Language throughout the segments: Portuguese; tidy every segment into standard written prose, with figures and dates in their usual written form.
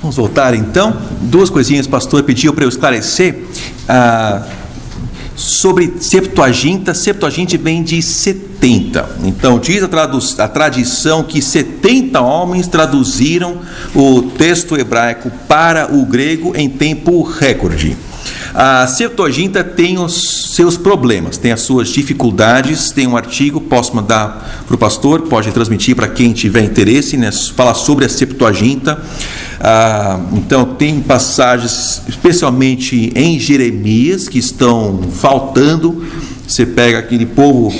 Vamos voltar então. Duas coisinhas o pastor pediu para eu esclarecer sobre Septuaginta. Septuaginta vem de 70. Então diz a tradição que 70 homens traduziram o texto hebraico para o grego em tempo recorde. A Septuaginta tem os seus problemas, tem as suas dificuldades. Tem um artigo, posso mandar para o pastor, pode transmitir para quem tiver interesse, né? Fala sobre a Septuaginta. Então tem passagens, especialmente em Jeremias, que estão faltando. Você pega aquele povo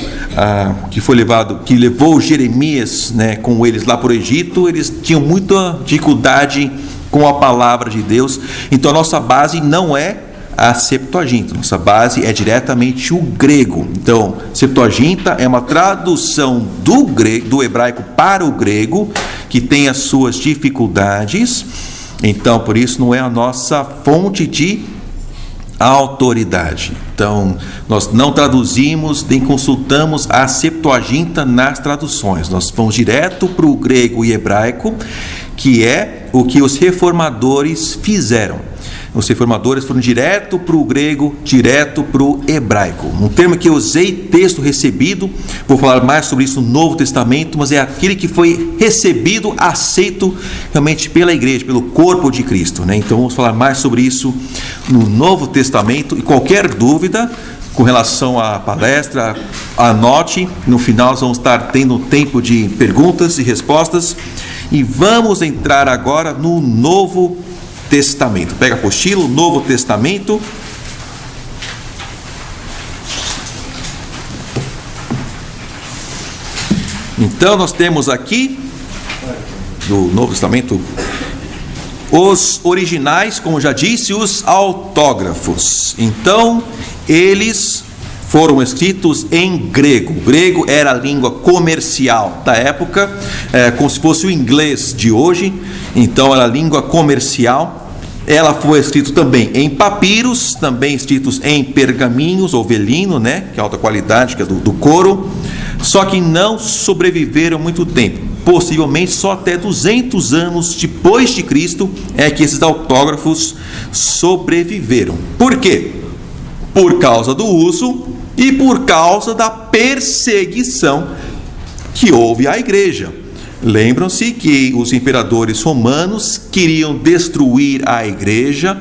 que levou Jeremias, né, com eles lá para o Egito. Eles tinham muita dificuldade com a palavra de Deus. Então a nossa base não é a Septuaginta, nossa base é diretamente o grego. Então, Septuaginta é uma tradução do hebraico para o grego, que tem as suas dificuldades. Então, por isso não é a nossa fonte de autoridade. Então, nós não traduzimos nem consultamos a Septuaginta nas traduções. Nós vamos direto para o grego e hebraico, que é o que os reformadores fizeram. Os reformadores foram direto para o grego, direto para o hebraico. Um termo que eu usei, texto recebido, vou falar mais sobre isso no Novo Testamento, mas é aquele que foi recebido, aceito realmente pela igreja, pelo corpo de Cristo, né? Então vamos falar mais sobre isso no Novo Testamento. E qualquer dúvida com relação à palestra, anote. No final nós vamos estar tendo um tempo de perguntas e respostas. E vamos entrar agora no Novo Testamento. Pega a apostila, o Novo Testamento. Então nós temos aqui do Novo Testamento os originais, como já disse, os autógrafos. Então eles foram escritos em grego. O grego era a língua comercial da época, como se fosse o inglês de hoje. Então era a língua comercial. Ela foi escrita também em papiros, também escritos em pergaminhos ou velino, né, que é alta qualidade, que é do couro. Só que não sobreviveram muito tempo. Possivelmente só até 200 anos depois de Cristo é que esses autógrafos sobreviveram. Por quê? Por causa do uso e por causa da perseguição que houve à igreja. Lembram-se que os imperadores romanos queriam destruir a igreja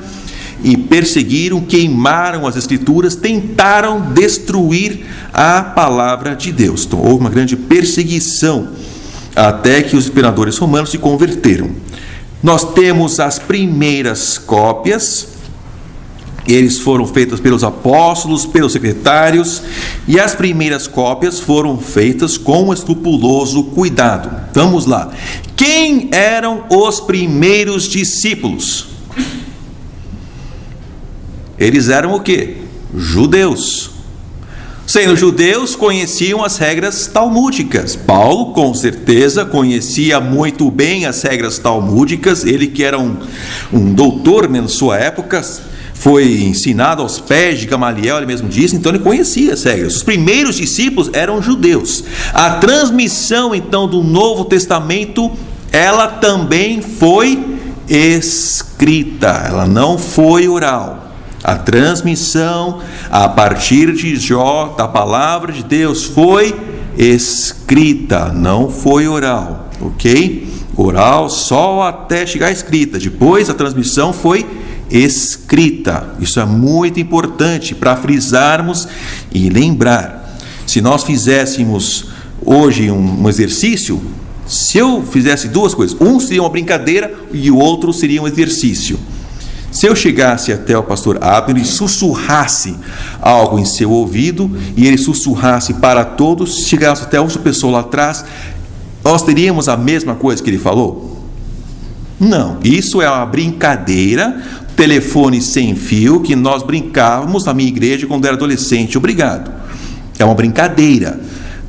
e perseguiram, queimaram as escrituras, tentaram destruir a palavra de Deus. Então houve uma grande perseguição até que os imperadores romanos se converteram. Nós temos as primeiras cópias. Eles foram feitos pelos apóstolos, pelos secretários, e as primeiras cópias foram feitas com escrupuloso cuidado. Vamos lá. Quem eram os primeiros discípulos? Eles eram o quê? Judeus. Sendo judeus, conheciam as regras talmúdicas. Paulo, com certeza, conhecia muito bem as regras talmúdicas. Ele que era um doutor, né, na sua época, foi ensinado aos pés de Gamaliel, ele mesmo disse, então ele conhecia as regras. Os primeiros discípulos eram judeus. A transmissão, então, do Novo Testamento, ela também foi escrita, ela não foi oral. A transmissão, a partir de Jó, da palavra de Deus, foi escrita, não foi oral, ok? Oral só até chegar a escrita, depois a transmissão foi escrita. Isso é muito importante para frisarmos e lembrar. Se nós fizéssemos hoje um exercício, se eu fizesse duas coisas, um seria uma brincadeira e o outro seria um exercício. Se eu chegasse até o pastor Abner e sussurrasse algo em seu ouvido, e ele sussurrasse para todos, chegasse até outra pessoa lá atrás, nós teríamos a mesma coisa que ele falou? Não, isso é uma brincadeira, telefone sem fio, que nós brincávamos na minha igreja quando era adolescente. Obrigado. É uma brincadeira.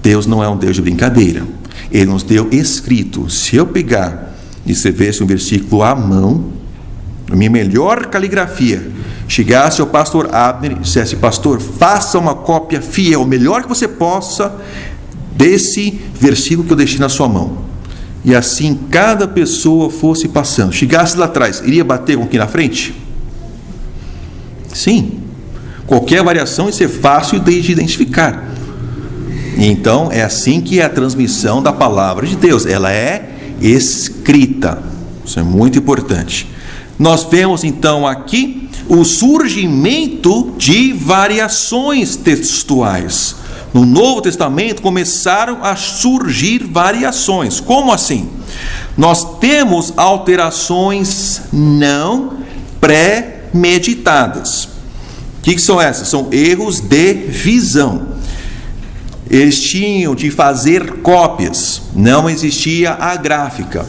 Deus não é um Deus de brincadeira. Ele nos deu escrito. Se eu pegar e escrevesse um versículo à mão, a minha melhor caligrafia, chegasse ao pastor Abner e dissesse: pastor, faça uma cópia fiel, o melhor que você possa, desse versículo que eu deixei na sua mão. e assim cada pessoa fosse passando, chegasse lá atrás, iria bater com aqui na frente? Sim. Qualquer variação isso é fácil de identificar. Então é assim que é a transmissão da palavra de Deus, ela é escrita. Isso é muito importante. Nós vemos então aqui o surgimento de variações textuais. No Novo Testamento começaram a surgir variações. Como assim? Nós temos alterações não pré-meditadas. O que são essas? São erros de visão. Eles tinham de fazer cópias, não existia a gráfica.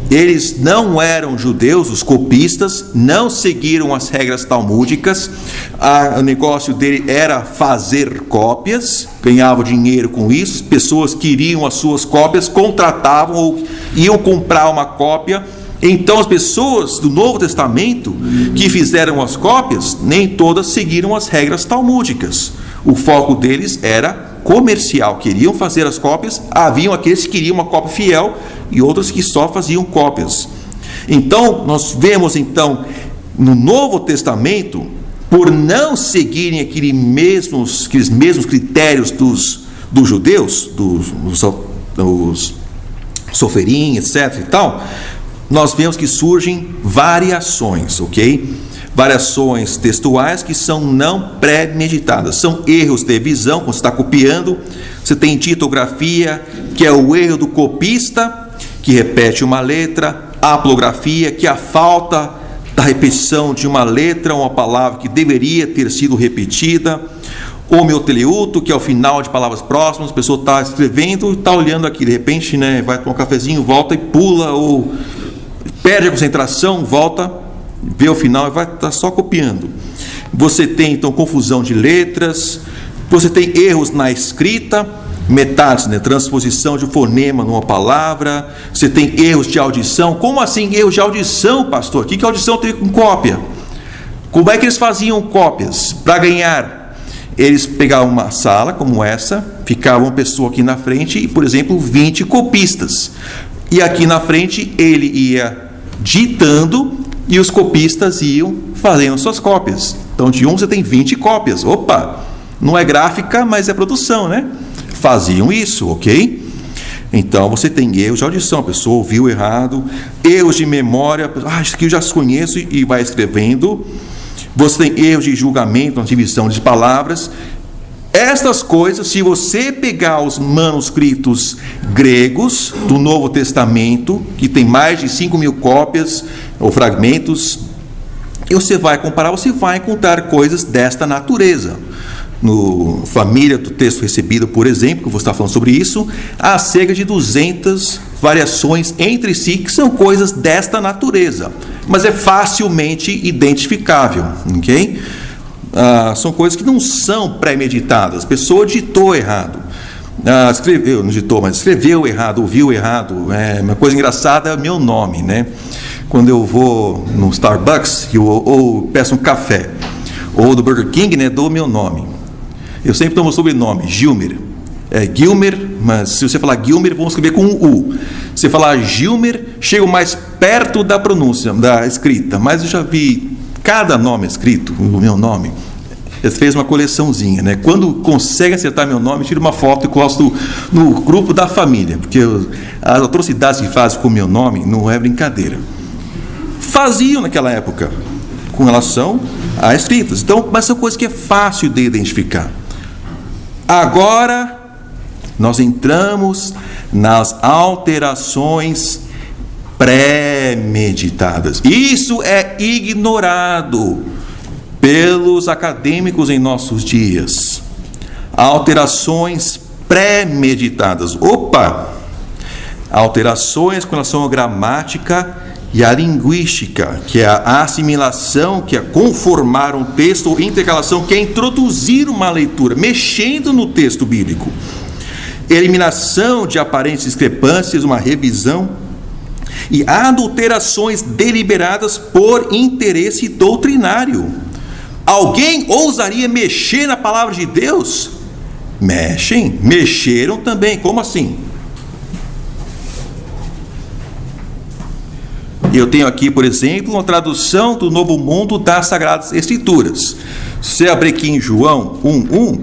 Eles não eram judeus, os copistas, não seguiram as regras talmúdicas. O negócio dele era fazer cópias, ganhavam dinheiro com isso. As pessoas queriam as suas cópias, contratavam ou iam comprar uma cópia. Então as pessoas do Novo Testamento que fizeram as cópias, nem todas seguiram as regras talmúdicas. O foco deles era comercial, queriam fazer as cópias. Haviam aqueles que queriam uma cópia fiel e outros que só faziam cópias. Então nós vemos então no Novo Testamento, por não seguirem aqueles mesmos critérios dos judeus, dos soferim, etc e tal, nós vemos que surgem variações, ok? Variações textuais que são não pré-meditadas, são erros de visão. Quando você está copiando, você tem ditografia, que é o erro do copista, que repete uma letra, aplografia, que é a falta da repetição de uma letra, uma palavra que deveria ter sido repetida, homeoteleuto, que é o final de palavras próximas. A pessoa está escrevendo e está olhando aqui, de repente, né, vai tomar um cafezinho, volta e pula, ou perde a concentração, volta, vê o final e vai estar só copiando. Você tem então confusão de letras, você tem erros na escrita, metálises, né? Transposição de fonema numa palavra, você tem erros de audição. Como assim erros de audição, pastor? O que audição tem com cópia? Como é que eles faziam cópias? Para ganhar, eles pegavam uma sala como essa, ficava uma pessoa aqui na frente e, por exemplo, 20 copistas. E aqui na frente ele ia ditando e os copistas iam fazendo suas cópias. Então de um você tem 20 cópias. Opa, não é gráfica, mas é produção, né? Faziam isso, ok? Então você tem erros de audição, a pessoa ouviu errado, erros de memória, isso aqui eu já conheço, e vai escrevendo. Você tem erros de julgamento, na divisão de palavras. Estas coisas, se você pegar os manuscritos gregos do Novo Testamento, que tem mais de 5.000 cópias ou fragmentos, e você vai comparar, você vai encontrar coisas desta natureza. No Família do Texto Recebido, por exemplo, que eu vou estar falando sobre isso, há cerca de 200 variações entre si, que são coisas desta natureza, mas é facilmente identificável, ok? São coisas que não são pré-meditadas. A pessoa ditou errado, escreveu, não ditou, mas escreveu errado, ouviu errado. Uma coisa engraçada é meu nome, né? Quando eu vou no Starbucks ou peço um café, ou do Burger King, né, dou meu nome. Eu sempre tomo o sobrenome, Gilmer. É Gilmer, mas se você falar Gilmer, vamos escrever com um U. Se você falar Gilmer, chego mais perto da pronúncia, da escrita. Mas eu já vi cada nome escrito, o meu nome. Ele fez uma coleçãozinha, né? Quando consegue acertar meu nome, tira uma foto e posto no grupo da família, porque as atrocidades que fazem com o meu nome não é brincadeira. Faziam naquela época com relação a escritas. Então, mas são coisas que é fácil de identificar. Agora nós entramos nas alterações pré-meditadas. Isso é ignorado pelos acadêmicos em nossos dias. Alterações pré-meditadas. Alterações com relação à gramática e a linguística, que é a assimilação, que é conformar um texto, ou intercalação, que é introduzir uma leitura, mexendo no texto bíblico. Eliminação de aparentes discrepâncias, uma revisão, e adulterações deliberadas por interesse doutrinário. Alguém ousaria mexer na palavra de Deus? Mexeram também. Como assim? Eu tenho aqui, por exemplo, uma tradução do Novo Mundo das Sagradas Escrituras. Se você abrir aqui em João 1:1,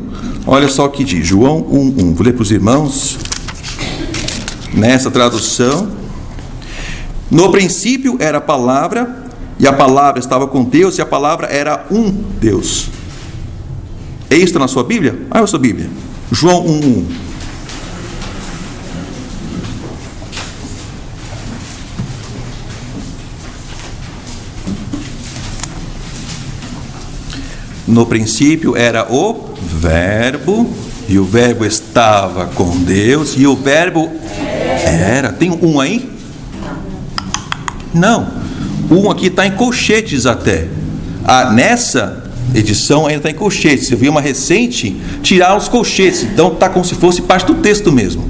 olha só o que diz, João 1:1. Vou ler para os irmãos. Nessa tradução: no princípio era a palavra, e a palavra estava com Deus, e a palavra era um Deus. É isso na sua Bíblia? Ah, é a sua Bíblia. João 1:1. No princípio era o Verbo, e o Verbo estava com Deus, e o Verbo era. Tem um aí? Não. Um aqui está em colchetes até. Nessa edição ainda está em colchetes. Eu vi uma recente tirar os colchetes, então está como se fosse parte do texto mesmo.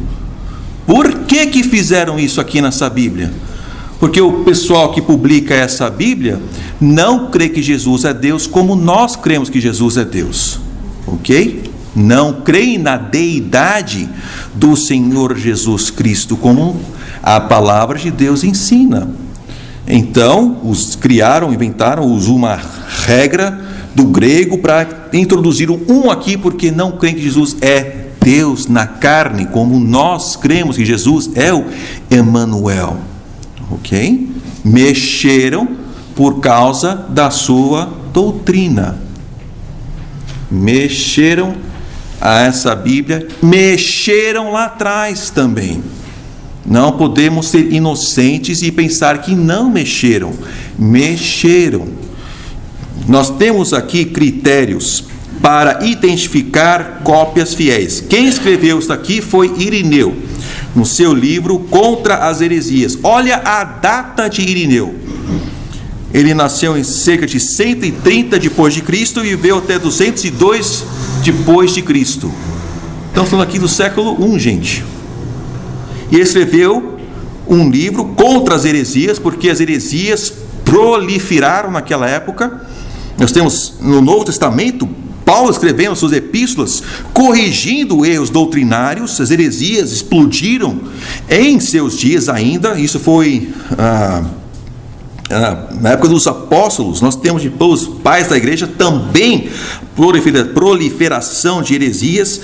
Por que fizeram isso aqui nessa Bíblia? Porque o pessoal que publica essa Bíblia não crê que Jesus é Deus como nós cremos que Jesus é Deus, ok? Não creem na deidade do Senhor Jesus Cristo como a palavra de Deus ensina. Então, inventaram uma regra do grego para introduzir um aqui, porque não creem que Jesus é Deus na carne, como nós cremos que Jesus é o Emanuel. Ok? Mexeram por causa da sua doutrina. Mexeram a essa Bíblia, mexeram lá atrás também. Não podemos ser inocentes e pensar que não mexeram. Mexeram. Nós temos aqui critérios para identificar cópias fiéis. Quem escreveu isso aqui foi Irineu, no seu livro Contra as Heresias. Olha a data de Irineu. Ele nasceu em cerca de 130 depois de Cristo e viveu até 202 depois de Cristo. Então, estamos aqui do século I, gente. E ele escreveu um livro contra as heresias, porque as heresias proliferaram naquela época. Nós temos no Novo Testamento Paulo escrevendo suas epístolas, corrigindo erros doutrinários. As heresias explodiram em seus dias ainda. Isso foi na época dos apóstolos. Nós temos depois os pais da igreja também proliferação de heresias.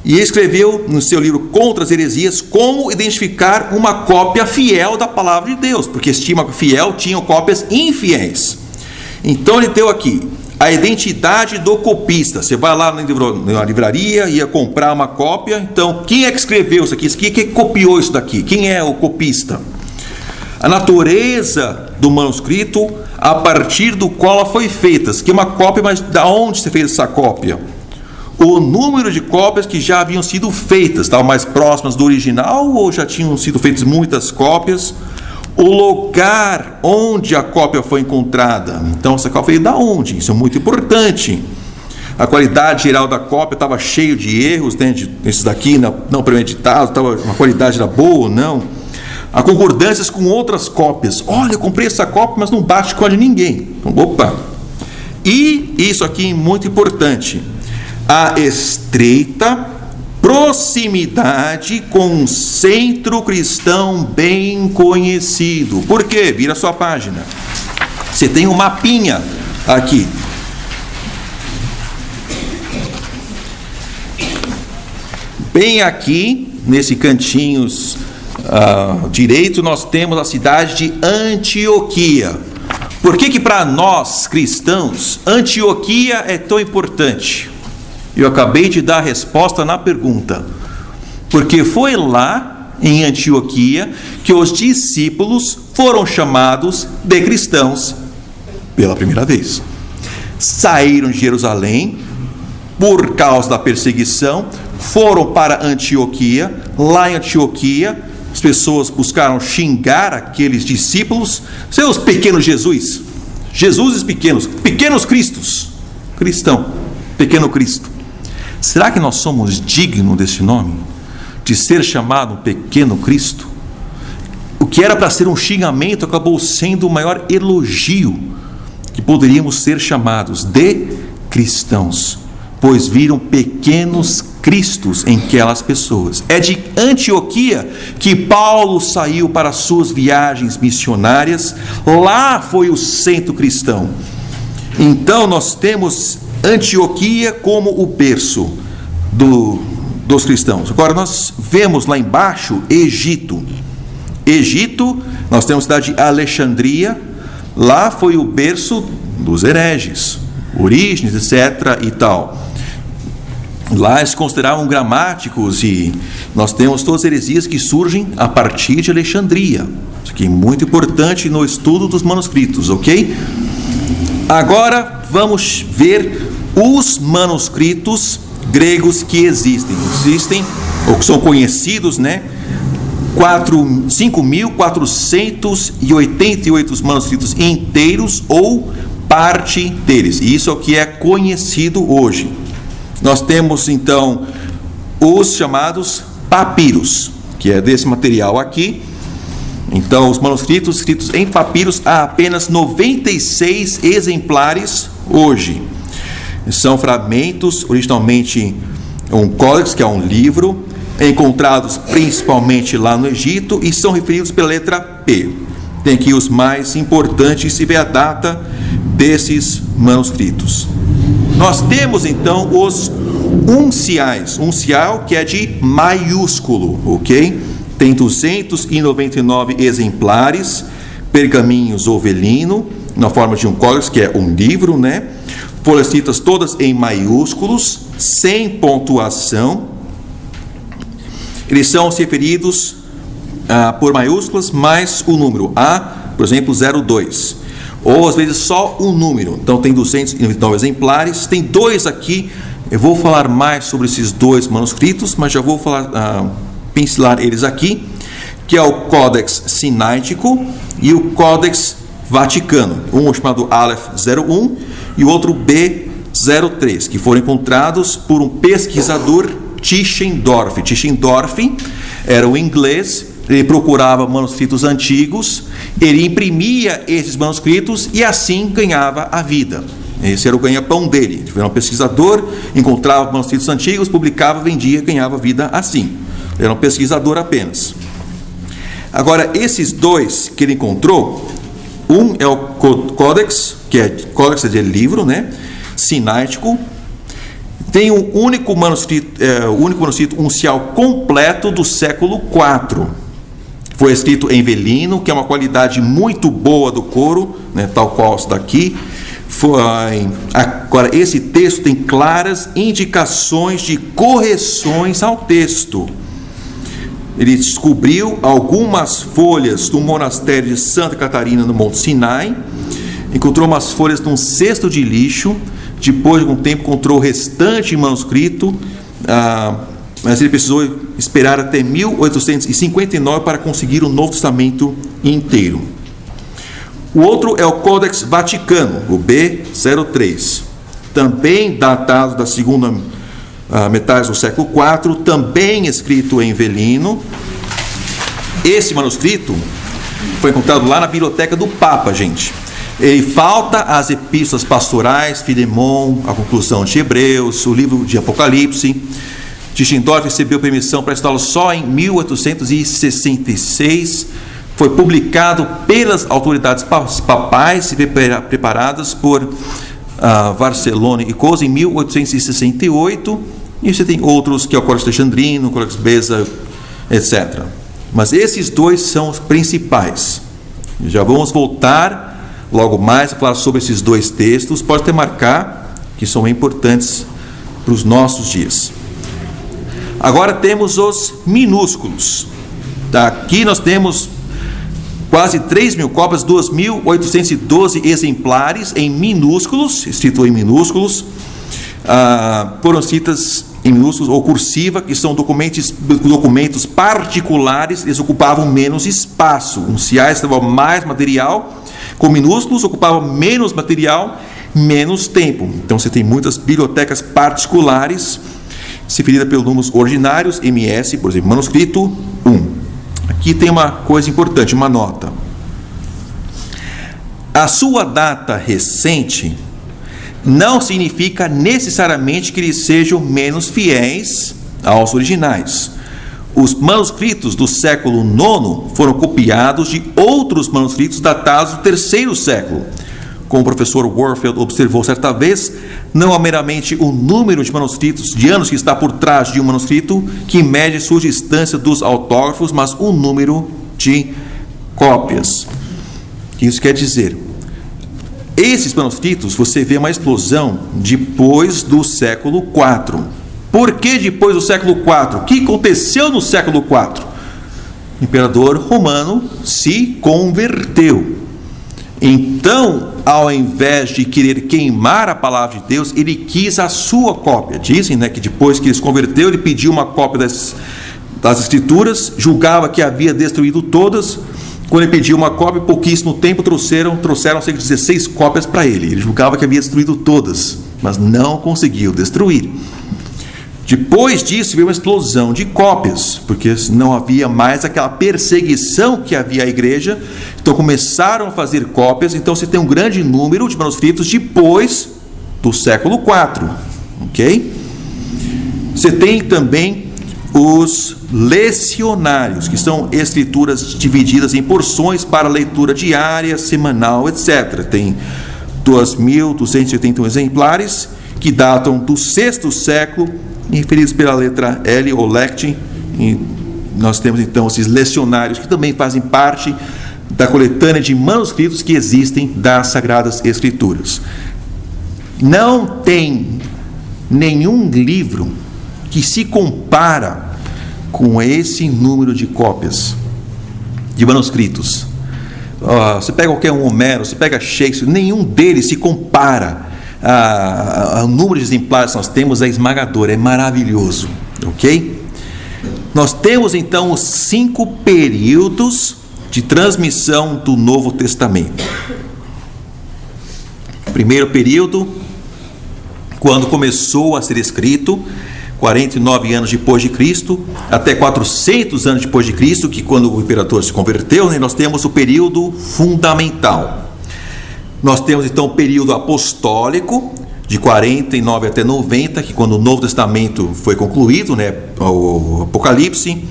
E ele escreveu no seu livro Contra as Heresias como identificar uma cópia fiel da palavra de Deus, porque estima que fiel tinham cópias infiéis. Então ele deu aqui a identidade do copista. Você vai lá na livraria, ia comprar uma cópia. Então, quem é que escreveu isso aqui? Quem copiou isso daqui? Quem é o copista? A natureza do manuscrito a partir do qual ela foi feita. Que é uma cópia, mas de onde você fez essa cópia? O número de cópias que já haviam sido feitas, estavam mais próximas do original ou já tinham sido feitas muitas cópias? O lugar onde a cópia foi encontrada. Então, essa cópia veio da onde? Isso é muito importante. A qualidade geral da cópia estava cheio de erros, né? Esses daqui não premeditados, a qualidade era boa ou não. Há concordâncias com outras cópias. Olha, eu comprei essa cópia, mas não bate com a de ninguém. Então, opa! E isso aqui é muito importante. A estreita proximidade com um centro cristão bem conhecido. Por quê? Vira a sua página. Você tem um mapinha aqui. Bem aqui, nesse cantinho direito, nós temos a cidade de Antioquia. Por que para nós cristãos Antioquia é tão importante? Eu acabei de dar a resposta na pergunta. Porque foi lá em Antioquia que os discípulos foram chamados de cristãos pela primeira vez. Saíram de Jerusalém por causa da perseguição, foram para Antioquia. Lá em Antioquia, as pessoas buscaram xingar aqueles discípulos, seus pequenos Jesuses pequenos Cristos, cristão, pequeno Cristo. Será que nós somos dignos desse nome? De ser chamado um pequeno Cristo? O que era para ser um xingamento acabou sendo o maior elogio, que poderíamos ser chamados de cristãos. pois viram pequenos cristos em aquelas pessoas. É de Antioquia que Paulo saiu para suas viagens missionárias. Lá foi o centro cristão. Então nós temos Antioquia como o berço dos cristãos. Agora nós vemos lá embaixo Egito. Egito, nós temos a cidade de Alexandria. Lá foi o berço dos hereges, Orígenes, etc. e tal. Lá eles se consideravam gramáticos, e nós temos todas as heresias que surgem a partir de Alexandria. Isso aqui é muito importante no estudo dos manuscritos, ok? Agora vamos ver os manuscritos gregos que existem, ou que são conhecidos, né? 5.488 manuscritos inteiros ou parte deles. E isso é o que é conhecido hoje. Nós temos então os chamados papiros, que é desse material aqui. Então, os manuscritos escritos em papiros, há apenas 96 exemplares hoje. São fragmentos, originalmente um códex, que é um livro, encontrados principalmente lá no Egito, e são referidos pela letra P. Tem aqui os mais importantes, se vê a data desses manuscritos. Nós temos então os unciais, uncial que é de maiúsculo, ok? Tem 299 exemplares, pergaminhos ovelino, na forma de um códex, que é um livro, né? Foram escritas todas em maiúsculos, sem pontuação. Eles são referidos por maiúsculas mais o número A, por exemplo, 02. Ou às vezes só um número. Então tem 299 exemplares. Tem dois aqui. Eu vou falar mais sobre esses dois manuscritos, mas já vou pincelar eles aqui, que é o Códex Sinaítico e o Códex Vaticano. Um chamado Aleph 01 e o outro B03, que foram encontrados por um pesquisador, Tischendorf. Tischendorf era um inglês. Ele procurava manuscritos antigos, ele imprimia esses manuscritos e assim ganhava a vida. Esse era o ganha-pão dele. Ele era um pesquisador, encontrava manuscritos antigos, publicava, vendia, ganhava vida assim. Ele era um pesquisador apenas. Agora, esses dois que ele encontrou, um é o Códex, que é Códex de livro, né? Sinaítico. Tem um único manuscrito uncial completo do século IV. Foi escrito em velino, que é uma qualidade muito boa do couro, né, tal qual isso daqui. Agora, esse texto tem claras indicações de correções ao texto. Ele descobriu algumas folhas do monastério de Santa Catarina, no Monte Sinai. Encontrou umas folhas num cesto de lixo. Depois de algum tempo encontrou o restante manuscrito, mas ele precisou esperar até 1859 para conseguir o Novo Testamento inteiro. O outro é o Códex Vaticano, o B03, também datado da segunda metade do século IV, também escrito em velino. Esse manuscrito foi encontrado lá na biblioteca do Papa, gente. Ele falta as epístolas pastorais, Filemon, a conclusão de Hebreus, o livro de Apocalipse. Tischendorf recebeu permissão para estudá-lo só em 1866. Foi publicado pelas autoridades papais preparadas por Barcelona e Coisa em 1868. E você tem outros, que é o Códex Alexandrino, o Códex Beza, etc. Mas esses dois são os principais. Já vamos voltar logo mais a falar sobre esses dois textos. Pode até marcar, que são importantes para os nossos dias. Agora temos os minúsculos. Aqui nós temos quase 3.000 cópias, 2.812 exemplares em minúsculos, escrito em minúsculos. Foram escritas em minúsculos ou cursiva, que são documentos particulares. Eles ocupavam menos espaço. Unciais davam mais material, com minúsculos ocupavam menos material, menos tempo. Então você tem muitas bibliotecas particulares, referida pelos números ordinários, MS, por exemplo, manuscrito 1. Aqui tem uma coisa importante, uma nota. A sua data recente não significa necessariamente que eles sejam menos fiéis aos originais. Os manuscritos do século IX foram copiados de outros manuscritos datados do terceiro século. Como o professor Warfield observou certa vez, não é meramente o número de manuscritos, de anos que está por trás de um manuscrito, que mede sua distância dos autógrafos, mas o número de cópias. O que isso quer dizer? Esses manuscritos, você vê uma explosão depois do século IV. Por que depois do século IV? O que aconteceu no século IV? O imperador romano se converteu. Então, ao invés de querer queimar a palavra de Deus, ele quis a sua cópia. Dizem, que depois que ele se converteu, ele pediu uma cópia das escrituras, julgava que havia destruído todas. Quando ele pediu uma cópia, pouquíssimo tempo trouxeram cerca de 16 cópias para ele. Ele julgava que havia destruído todas, mas não conseguiu destruir. Depois disso veio uma explosão de cópias, porque não havia mais aquela perseguição que havia à igreja. Então começaram a fazer cópias. Então você tem um grande número de manuscritos depois do século IV, ok? Você tem também os lecionários, que são escrituras divididas em porções para leitura diária, semanal, etc. Tem 2.281 exemplares que datam do sexto século, referidos pela letra L ou Lect. E nós temos então esses lecionários que também fazem parte da coletânea de manuscritos que existem das Sagradas Escrituras. Não tem nenhum livro que se compara com esse número de cópias de manuscritos. Você pega qualquer um, Homero, você pega Shakespeare, nenhum deles se compara. O número de exemplares que nós temos é esmagador, é maravilhoso, ok? Nós temos então os 5 períodos de transmissão do Novo Testamento. Primeiro período, quando começou a ser escrito, 49 anos depois de Cristo, até 400 anos depois de Cristo, que quando o imperador se converteu, nós temos o período fundamental. Nós temos então o período apostólico, de 49 até 90, que quando o Novo Testamento foi concluído, o Apocalipse.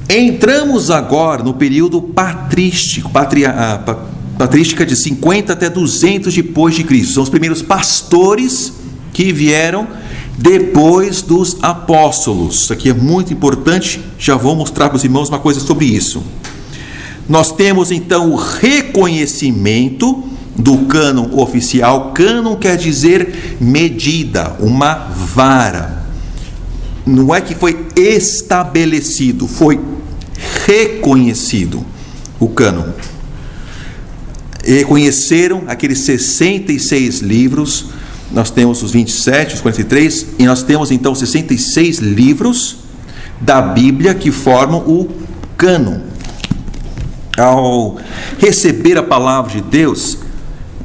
Entramos agora no período patrístico, patrística de 50 até 200 depois de Cristo. São os primeiros pastores que vieram depois dos apóstolos. Isso aqui é muito importante, já vou mostrar para os irmãos uma coisa sobre isso. Nós temos então o reconhecimento do cânon oficial. Cânon quer dizer medida, uma vara. Não é que foi estabelecido, foi reconhecido o cânon. Reconheceram aqueles 66 livros. Nós temos os 27, os 43, e nós temos então 66 livros da Bíblia que formam o cânon. Ao receber a palavra de Deus,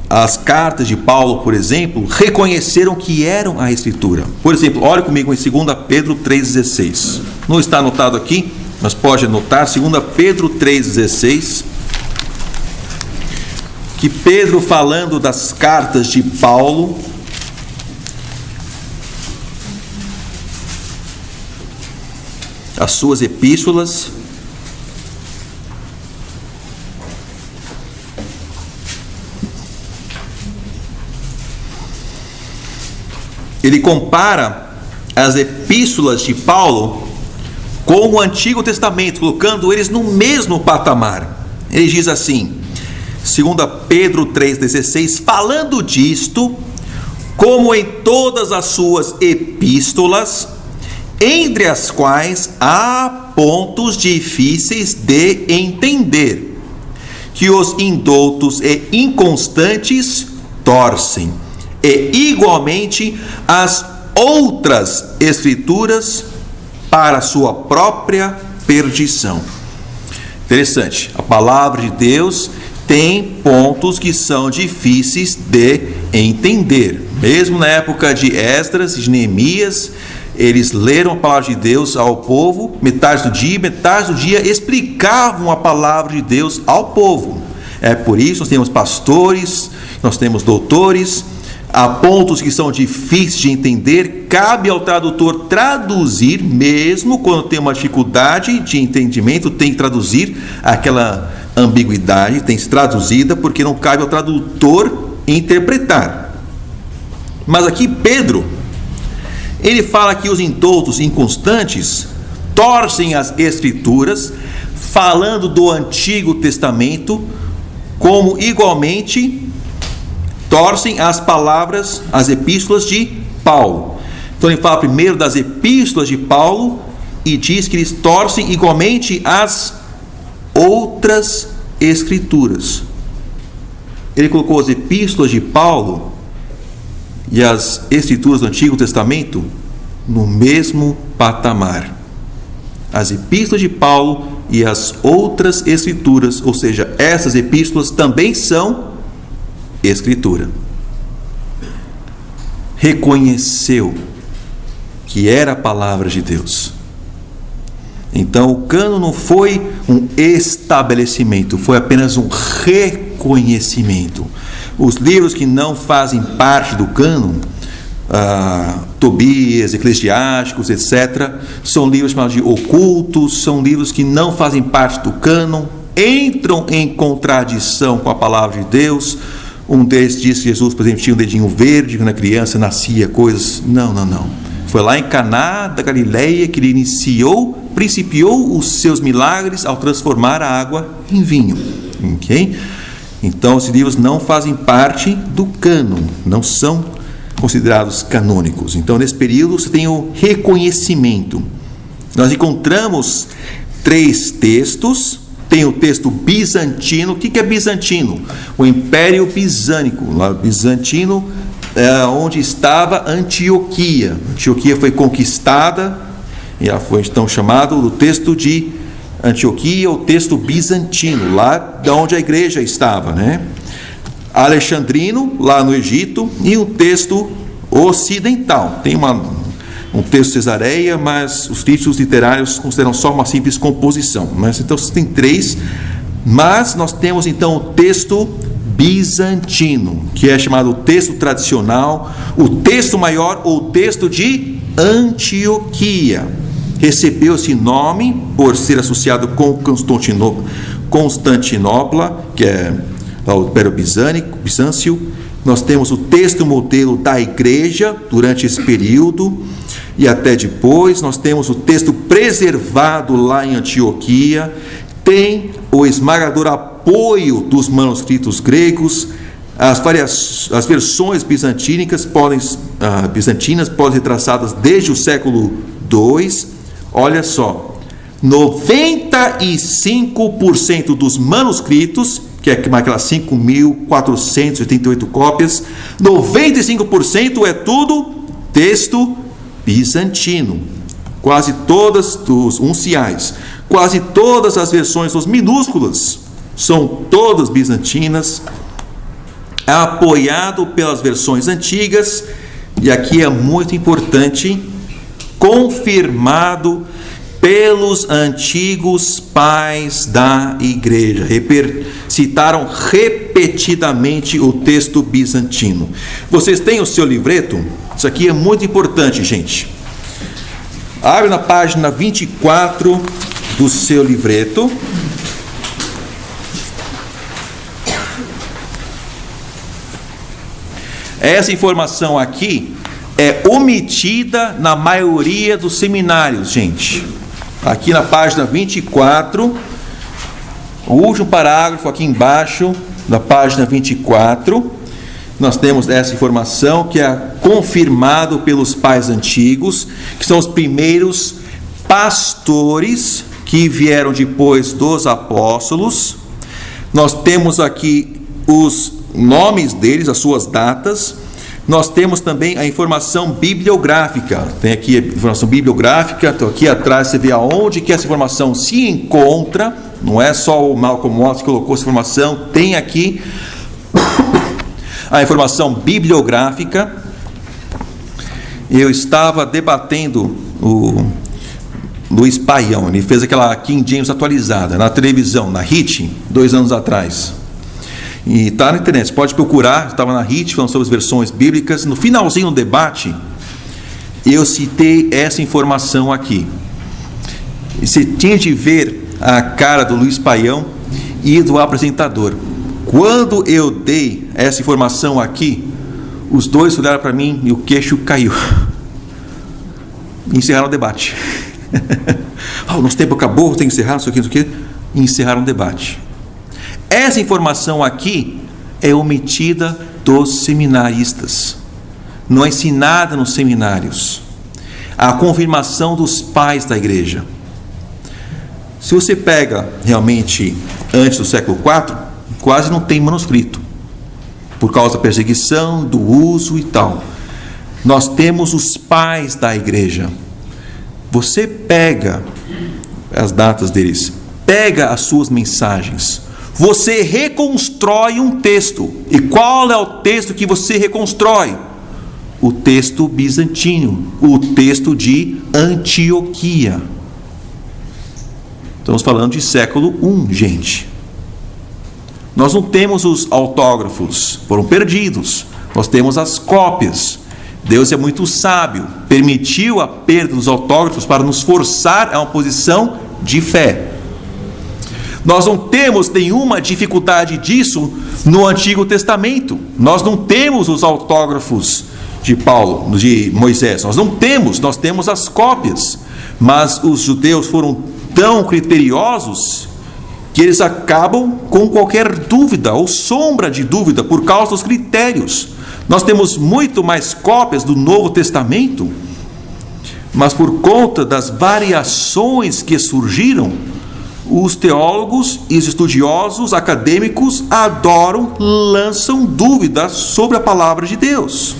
as cartas de Paulo, por exemplo, reconheceram que eram a Escritura. Por exemplo, olhe comigo em 2 Pedro 3,16. Não está anotado aqui, mas pode anotar. 2 Pedro 3,16. Que Pedro, falando das cartas de Paulo, as suas epístolas, ele compara as epístolas de Paulo com o Antigo Testamento, colocando eles no mesmo patamar. Ele diz assim, 2 Pedro 3,16, falando disto, como em todas as suas epístolas, entre as quais há pontos difíceis de entender, que os indoutos e inconstantes torcem, e igualmente as outras escrituras para a sua própria perdição. Interessante, a palavra de Deus tem pontos que são difíceis de entender. Mesmo na época de Esdras e de Neemias, eles leram a palavra de Deus ao povo, metade do dia explicavam a palavra de Deus ao povo. É por isso nós temos pastores, nós temos doutores, há pontos que são difíceis de entender, cabe ao tradutor traduzir, mesmo quando tem uma dificuldade de entendimento, tem que traduzir aquela ambiguidade, tem que ser traduzida, porque não cabe ao tradutor interpretar. Mas aqui Pedro, ele fala que os indoutos inconstantes torcem as Escrituras, falando do Antigo Testamento, como igualmente torcem as palavras, as epístolas de Paulo. Então ele fala primeiro das epístolas de Paulo e diz que eles torcem igualmente as outras Escrituras. Ele colocou as epístolas de Paulo e as Escrituras do Antigo Testamento no mesmo patamar. As epístolas de Paulo e as outras Escrituras, ou seja, essas epístolas também são Escritura. Reconheceu que era a palavra de Deus. Então o cânon não foi um estabelecimento, foi apenas um reconhecimento. Os livros que não fazem parte do cânon, Tobias, Eclesiásticos, etc., são livros chamados de ocultos, são livros que não fazem parte do cânon, entram em contradição com a palavra de Deus. Um deles diz que Jesus, por exemplo, tinha um dedinho verde, quando a criança nascia, coisas. Não. Foi lá em Caná da Galileia que ele principiou os seus milagres ao transformar a água em vinho. Ok? Então, esses livros não fazem parte do cânon, não são considerados canônicos. Então, nesse período, você tem o reconhecimento. Nós encontramos 3 textos. Tem o texto bizantino. O que é bizantino? O Império Bizânico. Lá, bizantino é onde estava Antioquia. Antioquia foi conquistada e ela foi então chamado do texto de Antioquia, o texto bizantino, lá de onde a igreja estava, né? Alexandrino, lá no Egito, e um texto ocidental. Tem um texto Cesareia, mas os títulos literários consideram só uma simples composição. Mas então tem 3, mas nós temos então o texto bizantino, que é chamado o texto tradicional, o texto maior ou texto de Antioquia. Recebeu esse nome por ser associado com Constantinopla, que é o Império Bizâncio. Nós temos o texto modelo da igreja durante esse período e até depois. Nós temos o texto preservado lá em Antioquia. Tem o esmagador apoio dos manuscritos gregos. As versões bizantinas podem ser traçadas desde o século II. Olha só, 95% dos manuscritos, que é aquelas 5.488 cópias, 95% é tudo texto bizantino. Quase todas os unciais, quase todas as versões, as minúsculas, são todas bizantinas, apoiado pelas versões antigas, e aqui é muito importante, confirmado pelos antigos pais da igreja. Citaram repetidamente o texto bizantino. Vocês têm o seu livreto? Isso aqui é muito importante, gente. Abre na página 24 do seu livreto. Essa informação aqui é omitida na maioria dos seminários, gente. Aqui na página 24, o último parágrafo aqui embaixo, na página 24, nós temos essa informação que é confirmado pelos pais antigos, que são os primeiros pastores que vieram depois dos apóstolos. Nós temos aqui os nomes deles, as suas datas. Nós temos também a informação bibliográfica. Tem aqui a informação bibliográfica. Então aqui atrás você vê aonde que essa informação se encontra. Não é só o Malcolm Watts que colocou essa informação. Tem aqui a informação bibliográfica. Eu estava debatendo o Luiz Paião. Ele fez aquela King James atualizada na televisão, na HIT, 2 anos atrás. E está na internet, você pode procurar. Estava na HIT falando sobre as versões bíblicas. No finalzinho do debate, eu citei essa informação aqui. E você tinha de ver a cara do Luiz Paião e do apresentador. Quando eu dei essa informação aqui, os dois olharam para mim e o queixo caiu. Encerraram o debate. O nosso tempo acabou, tem que encerrar, não sei o que. E encerraram o debate. Essa informação aqui é omitida dos seminaristas. Não é ensinada nos seminários. A confirmação dos pais da igreja. Se você pega realmente antes do século IV, quase não tem manuscrito, por causa da perseguição, do uso e tal. Nós temos os pais da igreja. Você pega as datas deles, pega as suas mensagens, você reconstrói um texto. E qual é o texto que você reconstrói? O texto bizantino, o texto de Antioquia. Estamos falando de século I, gente. Nós não temos os autógrafos, foram perdidos. Nós temos as cópias. Deus é muito sábio, permitiu a perda dos autógrafos para nos forçar a uma posição de fé. Nós não temos nenhuma dificuldade disso no Antigo Testamento. Nós não temos os autógrafos de Paulo, de Moisés. Nós não temos, nós temos as cópias. Mas os judeus foram tão criteriosos que eles acabam com qualquer dúvida ou sombra de dúvida por causa dos critérios. Nós temos muito mais cópias do Novo Testamento, mas por conta das variações que surgiram, os teólogos e os estudiosos acadêmicos lançam dúvidas sobre a palavra de Deus.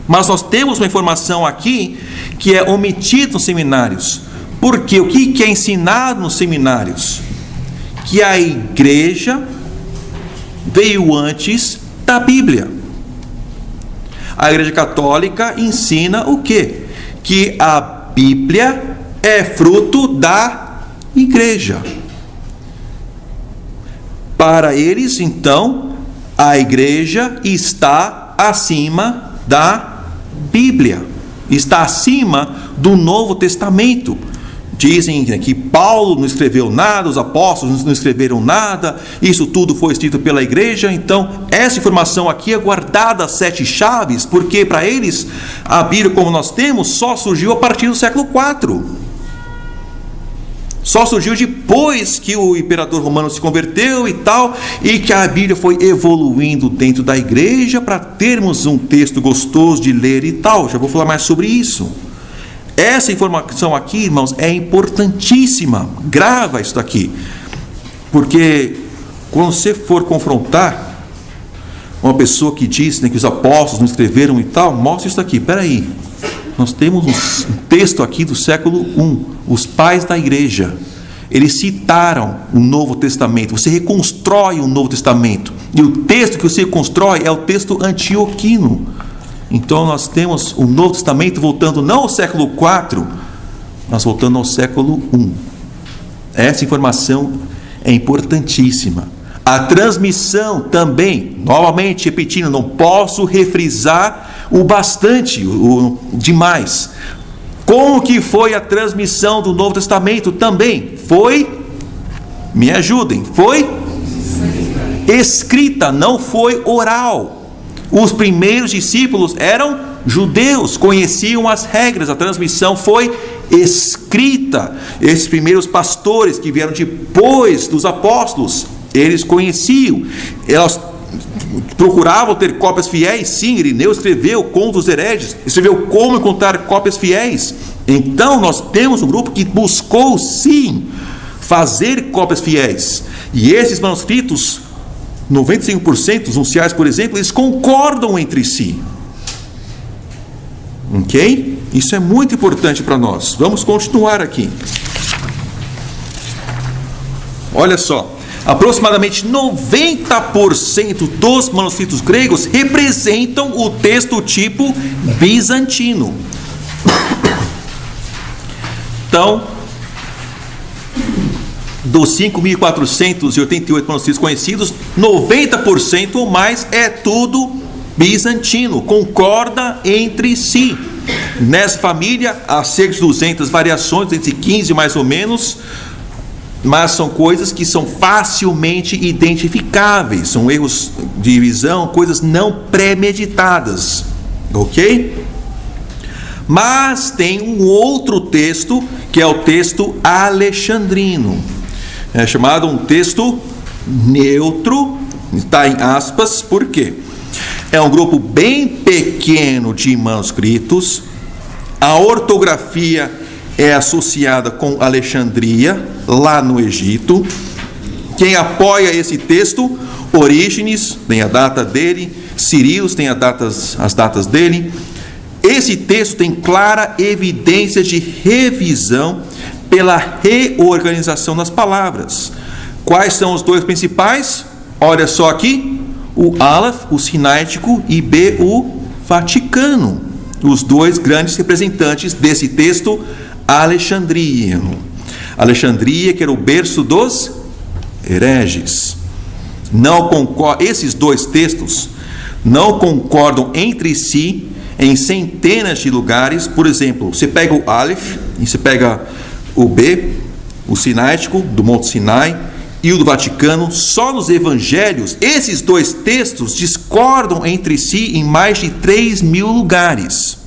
Mas nós temos uma informação aqui que é omitida nos seminários. Porque o que é ensinado nos seminários? Que a igreja veio antes da Bíblia. A Igreja Católica ensina o quê? Que a Bíblia é fruto da igreja. Para eles, então, a igreja está acima da Bíblia, está acima do Novo Testamento. Dizem que Paulo não escreveu nada, os apóstolos não escreveram nada, isso tudo foi escrito pela igreja. Então, essa informação aqui é guardada às 7 chaves, porque para eles, a Bíblia como nós temos, só surgiu a partir do século IV. Só surgiu depois que o imperador romano se converteu e tal, e que a Bíblia foi evoluindo dentro da igreja para termos um texto gostoso de ler e tal. Já vou falar mais sobre isso. Essa informação aqui, irmãos, é importantíssima. Grava isso daqui, porque quando você for confrontar uma pessoa que diz, né, que os apóstolos não escreveram e tal, mostra isso aqui. Espera aí, nós temos um texto aqui do século I. Os pais da igreja, eles citaram o Novo Testamento. Você reconstrói o Novo Testamento, e o texto que você constrói é o texto antioquino. Então nós temos o Novo Testamento voltando não ao século IV, mas voltando ao século I. Essa informação é importantíssima. A transmissão também, novamente repetindo, não posso refrisar o bastante, o demais. Como que foi a transmissão do Novo Testamento também? Foi, me ajudem, foi escrita, não foi oral. Os primeiros discípulos eram judeus, conheciam as regras, a transmissão foi escrita. Esses primeiros pastores que vieram depois dos apóstolos, eles conheciam, elas procuravam ter cópias fiéis. Sim, Irineu escreveu Contra dos Hereges, escreveu como encontrar cópias fiéis. Então nós temos um grupo que buscou sim fazer cópias fiéis, e esses manuscritos, 95% dos unciais, por exemplo, eles concordam entre si. Ok? Isso é muito importante para nós. Vamos continuar aqui. Olha só, aproximadamente 90% dos manuscritos gregos representam o texto tipo bizantino. Então, dos 5.488 manuscritos conhecidos, 90% ou mais é tudo bizantino, concorda entre si. Nessa família há cerca de 200 variações, entre 15 mais ou menos, mas são coisas que são facilmente identificáveis, são erros de visão, coisas não premeditadas, ok? Mas tem um outro texto, que é o texto alexandrino, é chamado um texto neutro, está em aspas, por quê? É um grupo bem pequeno de manuscritos, a ortografia é associada com Alexandria, lá no Egito. Quem apoia esse texto? Orígenes, tem a data dele, Cirílios tem as datas dele. Esse texto tem clara evidência de revisão pela reorganização das palavras. Quais são os dois principais? Olha só aqui, o Aleph, o Sinaítico, e B, o Vaticano. Os dois grandes representantes desse texto alexandrino. Alexandria, que era o berço dos hereges. Esses dois textos não concordam entre si em centenas de lugares. Por exemplo, você pega o Aleph e você pega o B, o Sinaítico, do Monte Sinai, e o do Vaticano. Só nos evangelhos, esses dois textos discordam entre si em mais de 3.000 lugares.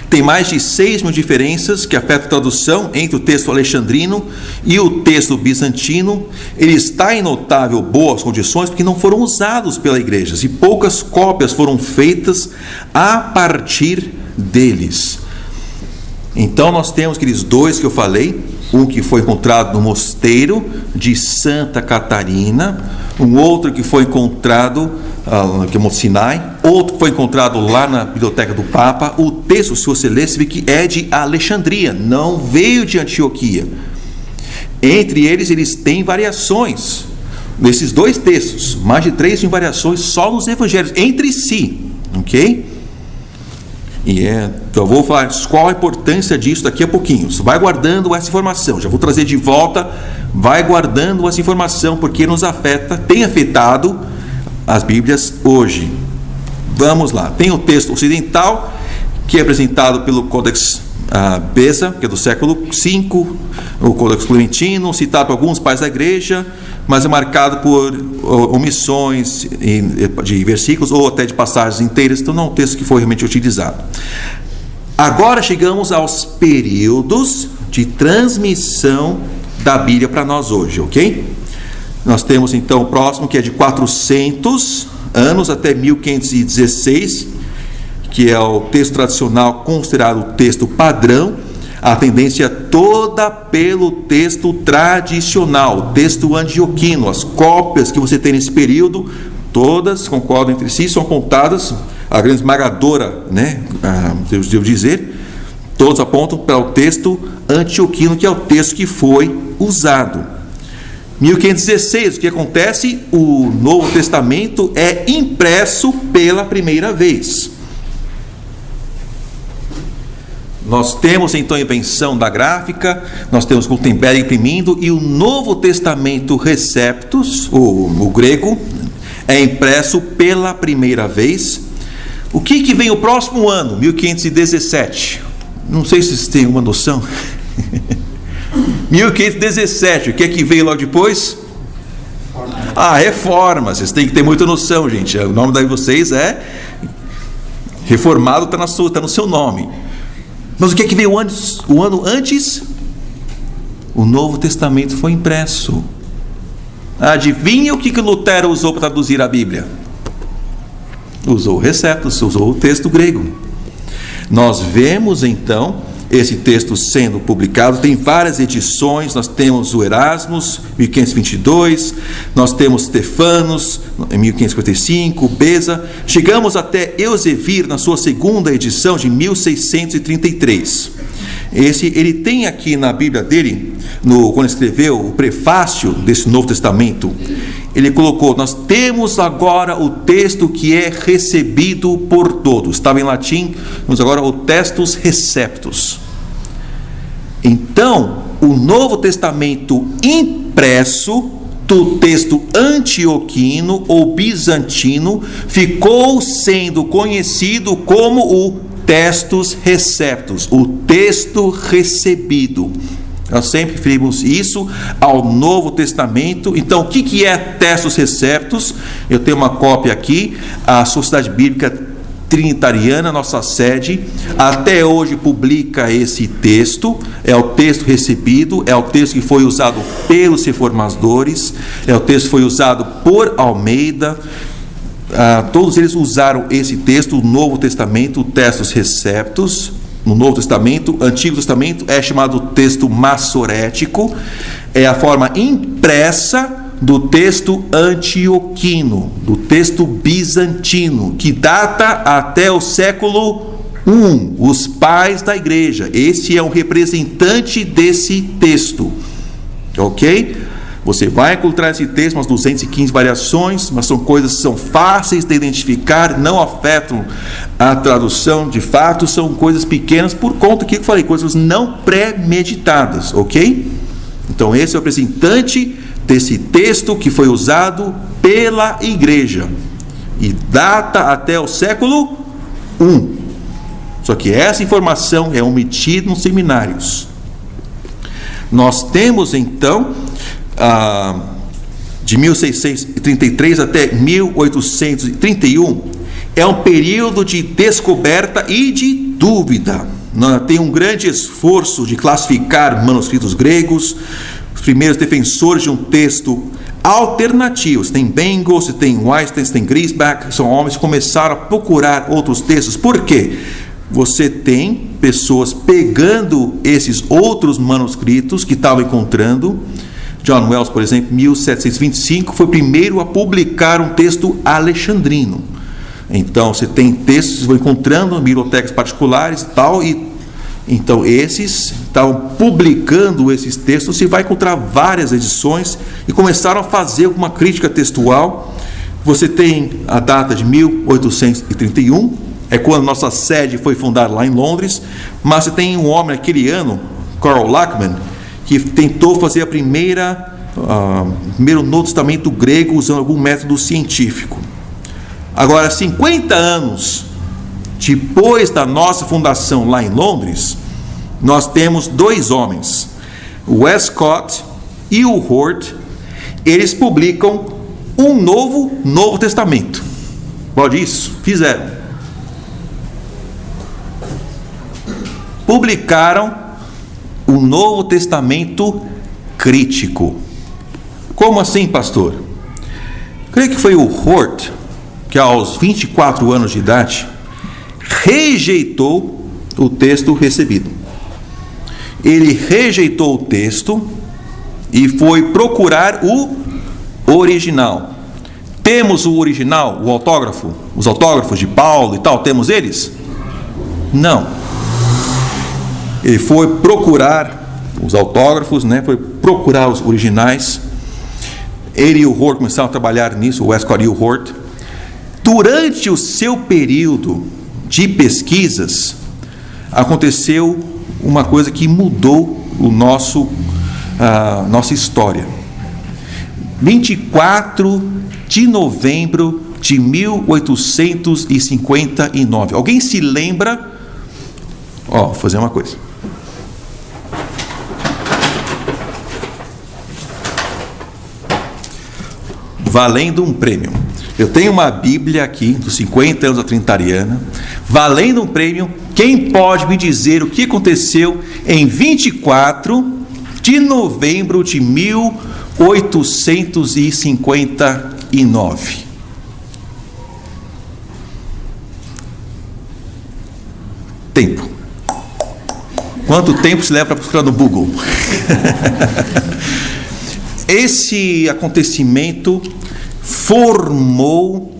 Tem mais de 6.000 diferenças que afetam a tradução entre o texto alexandrino e o texto bizantino. Ele está em notável boas condições porque não foram usados pela igreja e poucas cópias foram feitas a partir deles. Então nós temos aqueles dois que eu falei, um que foi encontrado no mosteiro de Santa Catarina, um outro que foi encontrado que é o Monte Sinai, outro que foi encontrado lá na biblioteca do Papa. O texto, se você ler, você vê que é de Alexandria, não veio de Antioquia. Entre eles têm variações. Nesses dois textos, mais de 3.000 variações só nos evangelhos, entre si, ok? Eu vou falar qual a importância disso daqui a pouquinho. Você vai guardando essa informação, já vou trazer de volta. Vai guardando essa informação, porque nos afeta, tem afetado as Bíblias hoje. Vamos lá. Tem o texto ocidental, que é apresentado pelo Codex Beza, que é do século V, o Codex Clementino, citado por alguns pais da igreja, mas é marcado por omissões de versículos ou até de passagens inteiras. Então não é um texto que foi realmente utilizado. Agora chegamos aos períodos de transmissão da Bíblia para nós hoje, ok? Nós temos então o próximo, que é de 400 anos até 1516, que é o texto tradicional considerado o texto padrão. A tendência toda pelo texto tradicional, o texto antioquino. As cópias que você tem nesse período, todas concordam entre si, são contadas, a grande esmagadora, devo dizer, todos apontam para o texto antioquino, que é o texto que foi usado. 1516, o que acontece? O Novo Testamento é impresso pela primeira vez. Nós temos então a invenção da gráfica, nós temos Gutenberg imprimindo, e o Novo Testamento Receptus, o grego, é impresso pela primeira vez. O que vem o próximo ano, 1517? Não sei se vocês têm uma noção. 1517, o que é que veio logo depois? A Reforma. Vocês têm que ter muita noção, gente. O nome de vocês é Reformado, está no seu nome. Mas o que é que veio antes? O ano antes? O Novo Testamento foi impresso. Adivinha o que Lutero usou para traduzir a Bíblia? Usou o Receptus, usou o texto grego. Nós vemos então esse texto sendo publicado, tem várias edições. Nós temos o Erasmus, 1522, nós temos Stefanos, em 1555, Beza, chegamos até Eusebio, na sua segunda edição, de 1633. Ele tem aqui na Bíblia dele, quando escreveu o prefácio desse Novo Testamento, ele colocou: nós temos agora o texto que é recebido por todos. Estava em latim, temos agora o Textus Receptus. Então, o Novo Testamento impresso do texto antioquino ou bizantino ficou sendo conhecido como o textus receptus, o texto recebido. Nós sempre referimos isso ao Novo Testamento. Então, o que é textus receptus? Eu tenho uma cópia aqui. A Sociedade Bíblica Trinitariana, nossa sede, até hoje publica esse texto. É o texto recebido, é o texto que foi usado pelos reformadores, é o texto que foi usado por Almeida. Todos eles usaram esse texto, o Novo Testamento, o textus receptus. No Novo Testamento, Antigo Testamento é chamado texto massorético, é a forma impressa do texto antioquino, do texto bizantino, que data até o século I, os pais da igreja. Esse é um representante desse texto, ok? Você vai encontrar esse texto, umas 215 variações, mas são coisas que são fáceis de identificar, não afetam a tradução de fato, são coisas pequenas por conta que eu falei, coisas não premeditadas, ok? Então esse é o representante desse texto que foi usado pela igreja e data até o século I. Só que essa informação é omitida nos seminários. Nós temos então de 1633 até 1831 é um período de descoberta e de dúvida. Tem um grande esforço de classificar manuscritos gregos. Os primeiros defensores de um texto alternativo, tem Bengel, tem Weisstein, tem Griesbach, são homens que começaram a procurar outros textos. Por quê? Você tem pessoas pegando esses outros manuscritos que estavam encontrando. John Wells, por exemplo, em 1725, foi o primeiro a publicar um texto alexandrino. Então, você tem textos que vão encontrando em bibliotecas particulares e tal, e então esses estavam publicando esses textos. Você vai encontrar várias edições e começaram a fazer uma crítica textual. Você tem a data de 1831, é quando nossa sede foi fundada lá em Londres, mas você tem um homem naquele ano, Karl Lachmann, que tentou fazer primeiro Novo Testamento grego usando algum método científico. Agora, 50 anos depois da nossa fundação lá em Londres, nós temos dois homens, o Westcott e o Hort. Eles publicam um Novo Testamento. Pode isso? Fizeram. Publicaram o Novo Testamento crítico. Como assim, pastor? Creio que foi o Hort que aos 24 anos de idade rejeitou o texto recebido. Ele rejeitou o texto e foi procurar o original. Temos o original, o autógrafo, os autógrafos de Paulo e tal, temos eles? Não. Ele foi procurar os autógrafos, foi procurar os originais. Ele e o Hort começaram a trabalhar nisso, o Westcott e o Hort. Durante o seu período de pesquisas, aconteceu uma coisa que mudou nossa história. 24 de novembro de 1859. Alguém se lembra? Vou fazer uma coisa. Valendo um prêmio. Eu tenho uma Bíblia aqui, dos 50 anos da Trinitariana, valendo um prêmio. Quem pode me dizer o que aconteceu em 24 de novembro de 1859? Tempo. Quanto tempo se leva para buscar no Google? Esse acontecimento formou